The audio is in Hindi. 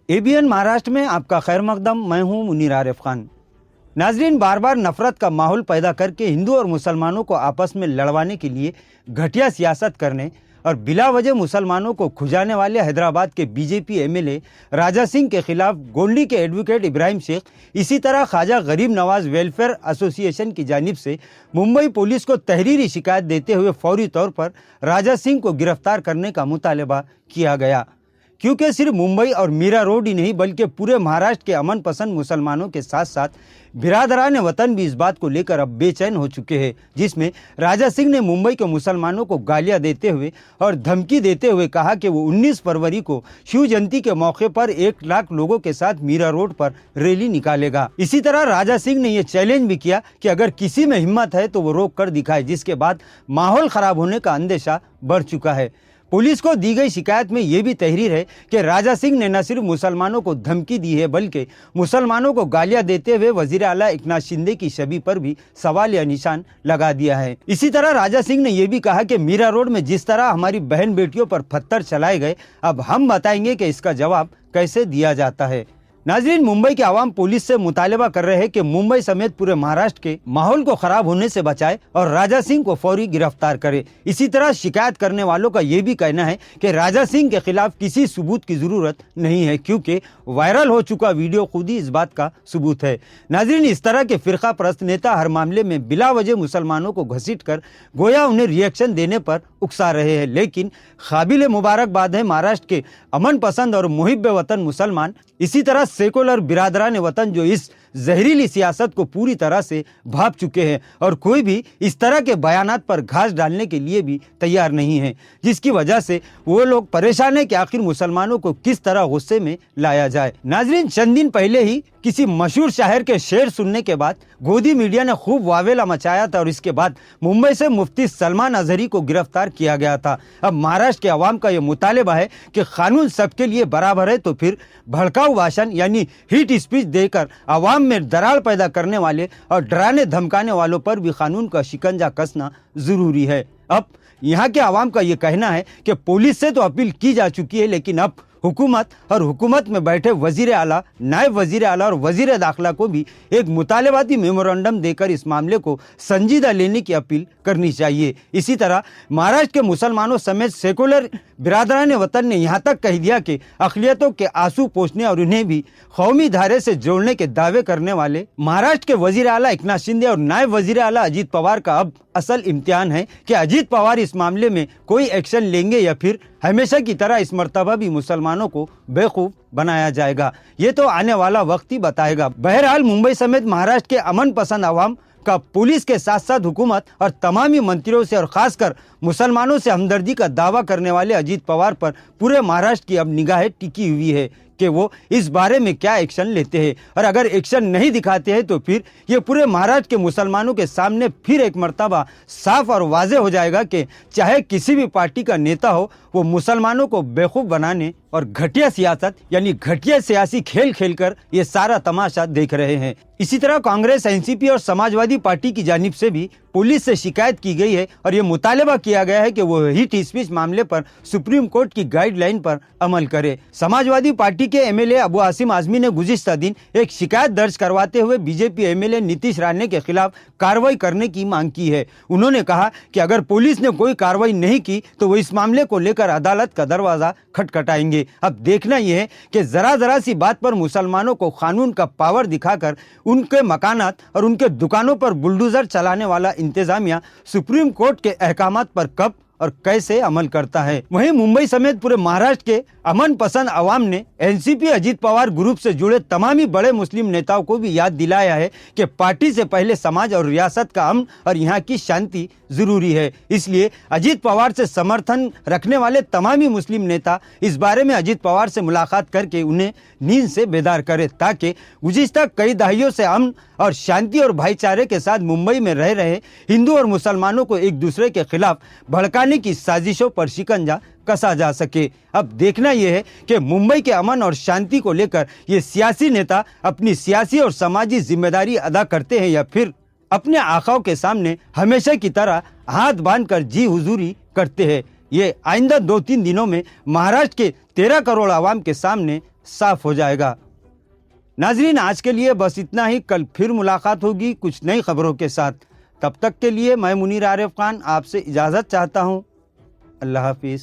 एबीएन महाराष्ट्र में आपका खैर मकदम। मैं हूं मुनीर आरिफ खान। नाजरीन, बार बार नफरत का माहौल पैदा करके हिंदू और मुसलमानों को आपस में लड़वाने के लिए घटिया सियासत करने और बिला वजह मुसलमानों को खुजाने वाले हैदराबाद के बीजेपी एमएलए राजा सिंह के खिलाफ गोंडी के एडवोकेट इब्राहिम शेख, इसी तरह ख्वाजा गरीब नवाज वेलफेयर एसोसिएशन की जानिब से मुंबई पुलिस को तहरीरी शिकायत देते हुए फौरी तौर पर राजा सिंह को गिरफ्तार करने का मुतालबा किया गया, क्योंकि सिर्फ मुंबई और मीरा रोड ही नहीं बल्कि पूरे महाराष्ट्र के अमन पसंद मुसलमानों के साथ साथ बिरादरान वतन भी इस बात को लेकर अब बेचैन हो चुके हैं, जिसमें राजा सिंह ने मुंबई के मुसलमानों को गालियां देते हुए और धमकी देते हुए कहा कि वो 19 फरवरी को शिव जयंती के मौके पर 1 लाख लोगों के साथ मीरा रोड पर रैली निकालेगा। इसी तरह राजा सिंह ने यह चैलेंज भी किया कि अगर किसी में हिम्मत है तो वो रोक कर दिखाए, जिसके बाद माहौल खराब होने का अंदेशा बढ़ चुका है। पुलिस को दी गई शिकायत में यह भी तहरीर है कि राजा सिंह ने न सिर्फ मुसलमानों को धमकी दी है बल्कि मुसलमानों को गालियां देते हुए वजीर आला एकनाथ शिंदे की छवि पर भी सवाल या निशान लगा दिया है। इसी तरह राजा सिंह ने यह भी कहा कि मीरा रोड में जिस तरह हमारी बहन बेटियों पर पत्थर चलाए गए, अब हम बताएंगे कि इसका जवाब कैसे दिया जाता है। नाजरीन, मुंबई के आवाम पुलिस से मुतालबा कर रहे हैं कि मुंबई समेत पूरे महाराष्ट्र के माहौल को खराब होने से बचाए और राजा सिंह को फौरी गिरफ्तार करे। इसी तरह शिकायत करने वालों का यह भी कहना है कि राजा सिंह के खिलाफ किसी सबूत की जरूरत नहीं है, क्योंकि वायरल हो चुका वीडियो खुद ही इस बात का सबूत है। नाजरीन, इस तरह के फिरका परस्त नेता हर मामले में बिला वजह मुसलमानों को घसीट कर गोया उन्हें रिएक्शन देने पर उकसा रहे हैं, लेकिन काबिल मुबारकबाद है महाराष्ट्र के अमन पसंद और मुहिब वतन मुसलमान, इसी तरह सेकुलर बिरादरान वतन जो इस जहरीली सियासत को पूरी तरह से भाप चुके हैं और कोई भी इस तरह के बयानात पर घास डालने के लिए भी तैयार नहीं है, जिसकी वजह से वो लोग परेशान है कि आखिर मुसलमानों को किस तरह गुस्से में लाया जाए। नाजरीन, चंद दिन पहले ही किसी मशहूर शायर के शेर सुनने के बाद गोदी मीडिया ने खूब वावेला मचाया था और इसके बाद मुंबई से मुफ्ती सलमान अजहरी को गिरफ्तार किया गया था। अब महाराष्ट्र के अवाम का यह मुतालबा है कि कानून सबके लिए बराबर है, तो फिर भड़काऊ भाषण यानी हीट स्पीच देकर अवाम में दरार पैदा करने वाले और डराने धमकाने वालों पर भी कानून का शिकंजा कसना जरूरी है। अब यहाँ के अवाम का ये कहना है कि पुलिस से तो अपील की जा चुकी है, लेकिन अब हुकूमत और हुकूमत में बैठे वजीर आला, नायब वजीर आला और वजीर दाखिला को भी एक मुतालबाती मेमोरेंडम देकर इस मामले को संजीदा लेने की अपील करनी चाहिए। इसी तरह महाराष्ट्र के मुसलमानों समेत सेकुलर बिरादरान वतन ने यहाँ तक कह दिया कि अक़लियतों के आंसू पोंछने और उन्हें भी कौमी धारे से जोड़ने के दावे करने वाले महाराष्ट्र के वजीर आला एकनाथ शिंदे और नायब वजीर आला अजीत पवार का अब असल इम्तिहान है कि अजीत पवार इस मामले में कोई एक्शन लेंगे या फिर हमेशा की तरह इस मर्तबा भी मुसलमानों को बेवकूफ बनाया जाएगा। ये तो आने वाला वक्त ही बताएगा। बहरहाल, मुंबई समेत महाराष्ट्र के अमन पसंद अवाम का पुलिस के साथ साथ हुकूमत और तमामी मंत्रियों से और खासकर मुसलमानों से हमदर्दी का दावा करने वाले अजीत पवार पर पूरे महाराष्ट्र की अब निगाहें टिकी हुई है कि वो इस बारे में क्या एक्शन लेते हैं, और अगर एक्शन नहीं दिखाते हैं तो फिर ये पूरे महाराष्ट्र के मुसलमानों के सामने फिर एक मर्तबा साफ और वाज़ेह हो जाएगा कि चाहे किसी भी पार्टी का नेता हो, वो मुसलमानों को बेवकूफ़ बनाने और घटिया सियासत यानी घटिया सियासी खेल खेलकर ये सारा तमाशा देख रहे हैं। इसी तरह कांग्रेस, एनसीपी और समाजवादी पार्टी की जानिब से भी पुलिस से शिकायत की गई है और ये मुतालबा किया गया है कि वो हीट स्पीच मामले पर सुप्रीम कोर्ट की गाइडलाइन पर अमल करे। समाजवादी पार्टी के एमएलए अबू आसिम आजमी ने गुज़िश्ता दिन एक शिकायत दर्ज करवाते हुए बीजेपी एमएलए नीतीश राणे के खिलाफ कार्रवाई करने की मांग की है। उन्होंने कहा कि अगर पुलिस ने कोई कार्रवाई नहीं की तो वो इस मामले को लेकर अदालत का दरवाजा खटखटाएंगे। अब देखना यह है कि जरा सी बात पर मुसलमानों को कानून का पावर दिखाकर उनके मकानात और उनके दुकानों पर बुलडोजर चलाने वाला इंतजामिया सुप्रीम कोर्ट के अहकामात पर कब और कैसे अमल करता है। वहीं मुंबई समेत पूरे महाराष्ट्र के अमन पसंद अवाम ने एनसीपी अजीत पवार ग्रुप से जुड़े तमामी बड़े मुस्लिम नेताओं को भी याद दिलाया है कि पार्टी से पहले समाज और रियासत का अमन और यहाँ की शांति जरूरी है। इसलिए अजीत पवार से समर्थन रखने वाले तमामी मुस्लिम नेता इस बारे में अजीत पवार से मुलाकात करके उन्हें नींद से बेदार करे, ताकि गुज़िश्ता कई दहाइयों से अमन और शांति और भाईचारे के साथ मुंबई में रह रहे हिंदू और मुसलमानों को एक दूसरे के खिलाफ भड़काने की साजिशों पर शिकंजा कसा जा सके। अब देखना यह है कि मुंबई के अमन और शांति को लेकर ये सियासी नेता अपनी सियासी और समाजी जिम्मेदारी अदा करते हैं या फिर अपने आकाओं के सामने हमेशा की तरह हाथ बांधकर जी हुजूरी करते हैं। ये आइंदा 2-3 दिनों में महाराष्ट्र के 13 करोड़ आवाम के सामने साफ हो जाएगा। नाजरीन, आज के लिए बस इतना ही। कल फिर मुलाकात होगी कुछ नई खबरों के साथ। तब तक के लिए मैं मुनीर आरिफ खान आपसे इजाज़त चाहता हूँ। अल्लाह हाफिज़।